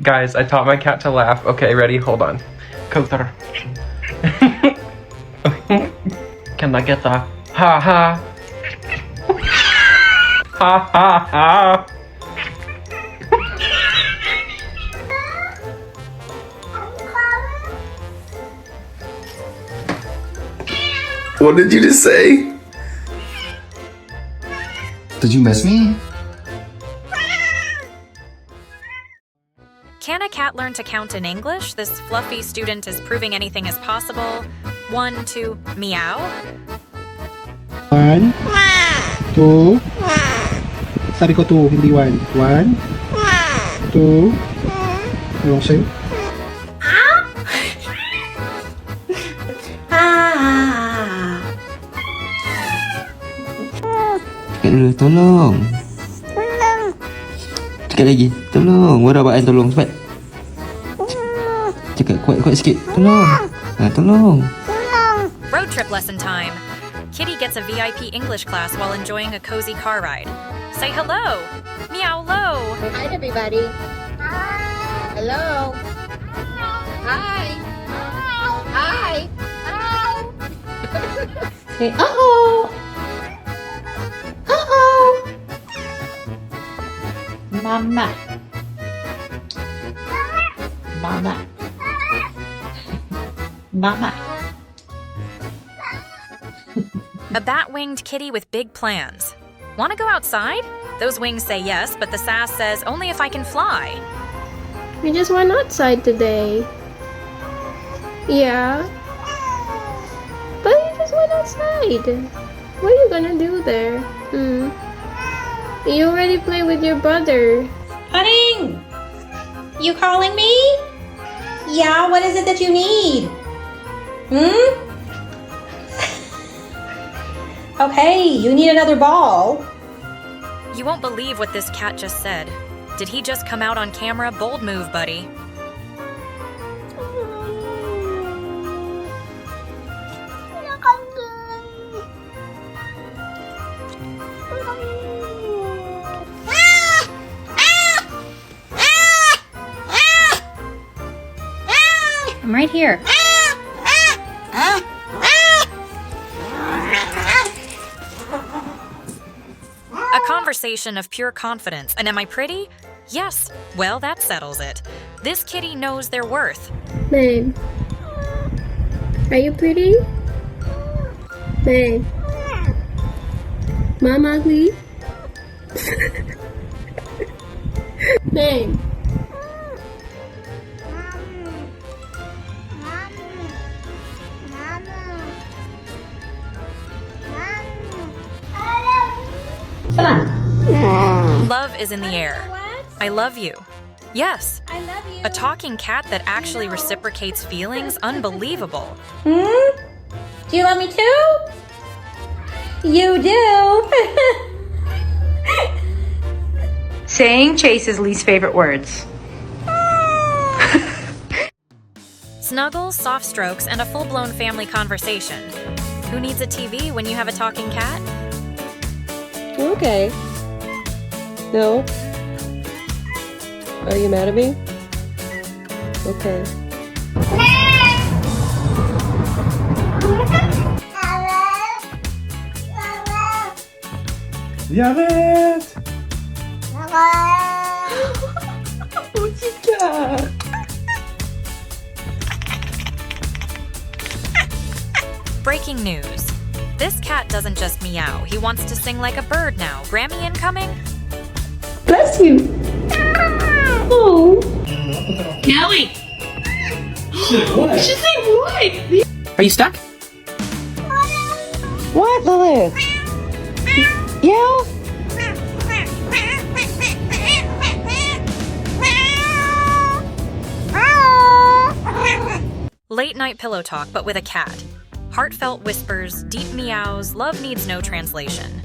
Guys, I taught my cat to laugh. Okay, ready? Hold on. Coulter. Can I get the ha ha? Ha ha ha. What did you just say? Did you miss me? Can a cat learn to count in English? This fluffy student is proving anything is possible. 1, 2, meow. 1, 2. Sabi ko 2, hindi 1. 1, 2. Ewan ko sa'yo. Cakap dulu, tolong. Cakap lagi, tolong. Warah abang tolong cepat. Cakap kuat-kuat sikit, tolong. Tolong. Road trip lesson time. Kitty gets a VIP English class while enjoying a cozy car ride. Say hello. Meow low. Hi everybody. Hello. Hi. Hi. Say uh-oh. Uh-oh. Mama. Mama. Mama. A bat-winged kitty with big plans. Want to go outside? Those wings say yes, but the sass says only if I can fly. We just went outside today. Yeah. But you just went outside. What are you gonna do there? You already play with your brother. Honey, you calling me? Yeah, what is it that you need? Okay, you need another ball. You won't believe what this cat just said. Did he just come out on camera? Bold move, buddy. I'm right here. A conversation of pure confidence. And am I pretty? Yes. Well, that settles it. This kitty knows their worth. Babe. Are you pretty? Babe. Mom ugly? Babe. Love is in the air. I love you. Yes. I love you. A talking cat that actually reciprocates feelings? Unbelievable. Do you love me too? You do. Saying Chase's least favorite words. Snuggles, soft strokes, and a full-blown family conversation. Who needs a TV when you have a talking cat? Okay. No? Are you mad at me? Okay. Janet! Ucieka! Breaking news. This cat doesn't just meow. He wants to sing like a bird now. Grammy incoming? Bless you. Oh. Kelly! She said what? Are you stuck? What, Lilith? Yeah? Late night pillow talk, but with a cat. Heartfelt whispers, deep meows, love needs no translation.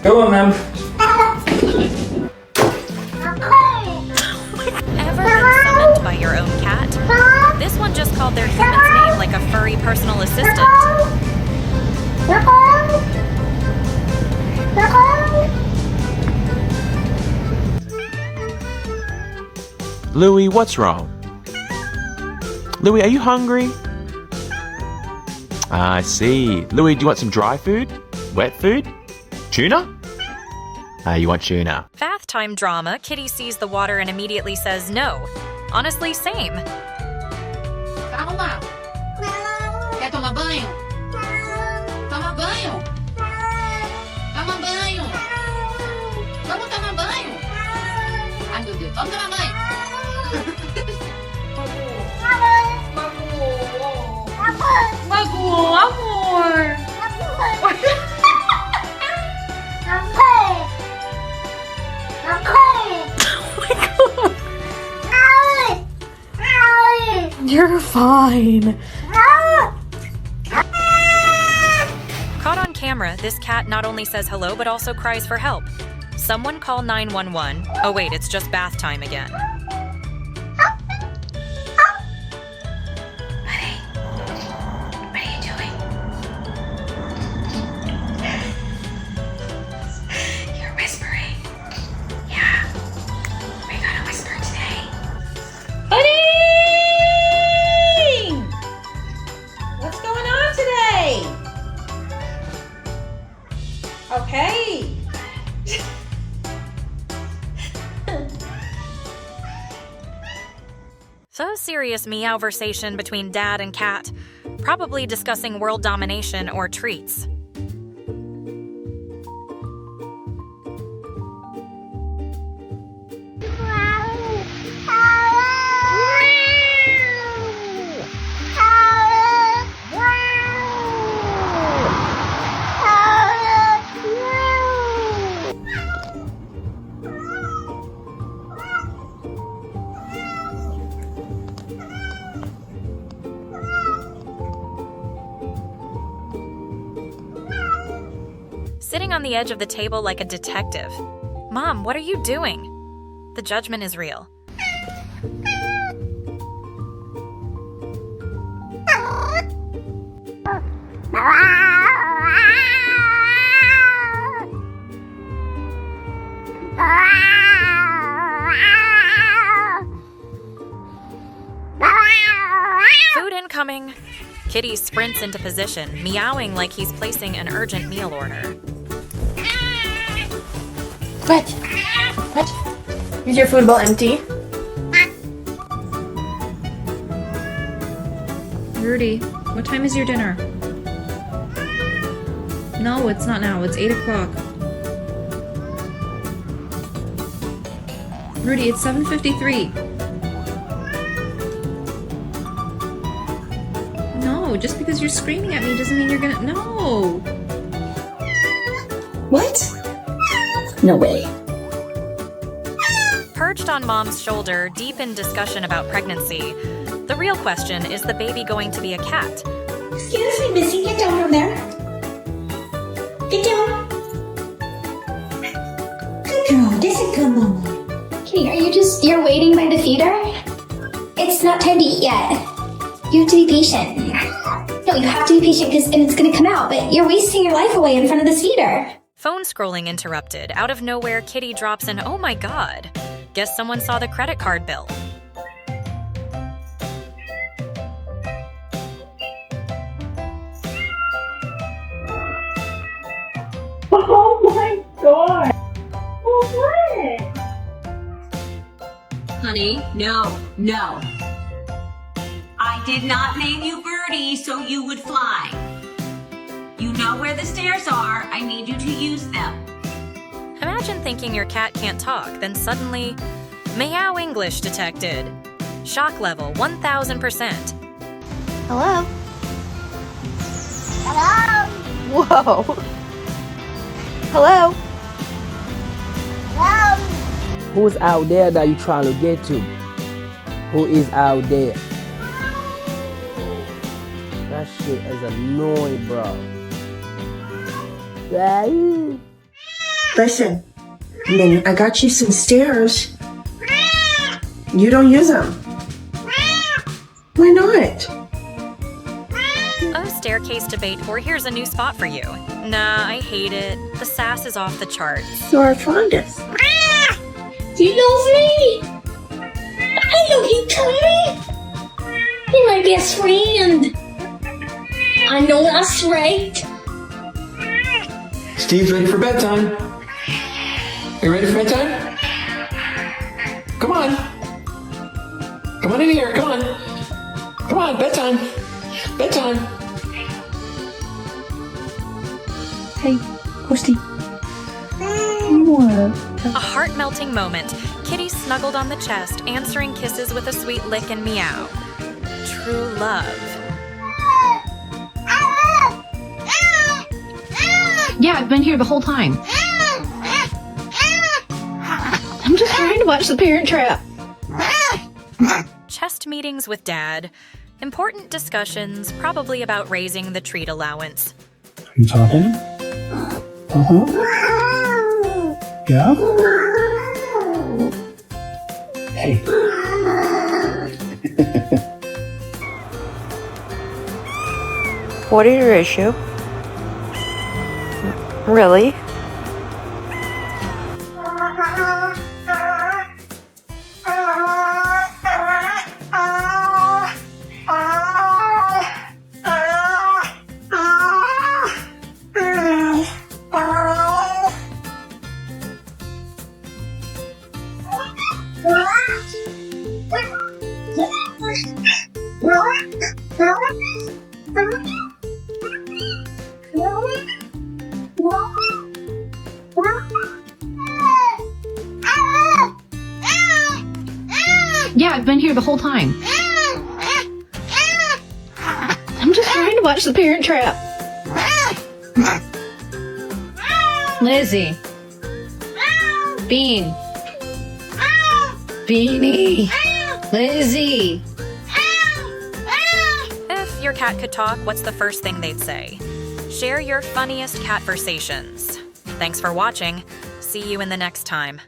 Go on, then. Ever been summoned by your own cat? This one called their human's name like a furry personal assistant. Louie, what's wrong? Louie, are you hungry? I see. Louie, do you want some dry food? Wet food? Tuna? You want tuna. Bath time drama, Kitty sees the water and immediately says no. Honestly, same. Calma. Quer tomar banho? Toma banho. Toma banho. Vamos tomar banho. Ai, meu Deus. Vamos tomar banho. Magoou, amor. You're fine. Caught on camera, this cat not only says hello but also cries for help. Someone call 911. Oh wait, it's just bath time again. What are you doing? You're whispering. Yeah, we gotta whisper today. Buddy! What's going on today? Okay. So serious meowversation between dad and cat, probably discussing world domination or treats. Sitting on the edge of the table like a detective. Mom, what are you doing? The judgment is real. Food incoming. Kitty sprints into position, meowing like he's placing an urgent meal order. What? Is your food bowl empty? Rudy, what time is your dinner? No, it's not now. It's 8 o'clock. Rudy, it's 7:53. No, just because you're screaming at me doesn't mean you're gonna... No! What? No way. Perched on Mom's shoulder, deep in discussion about pregnancy, the real question is the baby going to be a cat? Excuse me, Missy, get down from there. Get down. Good girl, this is good mama. Kitty, you're waiting by the feeder? It's not time to eat yet. You have to be patient. No, you have to be patient because it's gonna come out, but you're wasting your life away in front of this feeder. Phone scrolling interrupted. Out of nowhere, Kitty drops an "Oh my god." Guess someone saw the credit card bill. Oh my god! What? Honey, no. I did not name you Birdie so you would fly. You know where the stairs are. I need you to use them. Imagine thinking your cat can't talk, then suddenly, meow English detected. Shock level 1000%. Hello? Hello? Whoa. Hello? Hello? Who's out there that you trying to get to? Who is out there? That shit is annoying, bro. Listen, Minnie, I got you some stairs. You don't use them. Why not? Oh, staircase debate, or here's a new spot for you. Nah, I hate it. The sass is off the charts. You are fondest. Do you love me? I love you too. You're my best friend. I know that's right. Steve's ready for bedtime. You ready for bedtime? Come on. Come on in here. Come on. Come on, bedtime. Bedtime. Hey, Posty. A heart-melting moment. Kitty snuggled on the chest, answering kisses with a sweet lick and meow. True love. Yeah, I've been here the whole time. I'm just trying to watch The Parent Trap. Chest meetings with Dad. Important discussions, probably about raising the treat allowance. You talking? Uh-huh. Yeah? Hey. What is your issue? Really? Yeah, I've been here the whole time. I'm just trying to watch The Parent Trap. Lizzie. Bean. Beanie. Lizzie. If your cat could talk, what's the first thing they'd say? Share your funniest catversations. Thanks for watching. See you in the next time.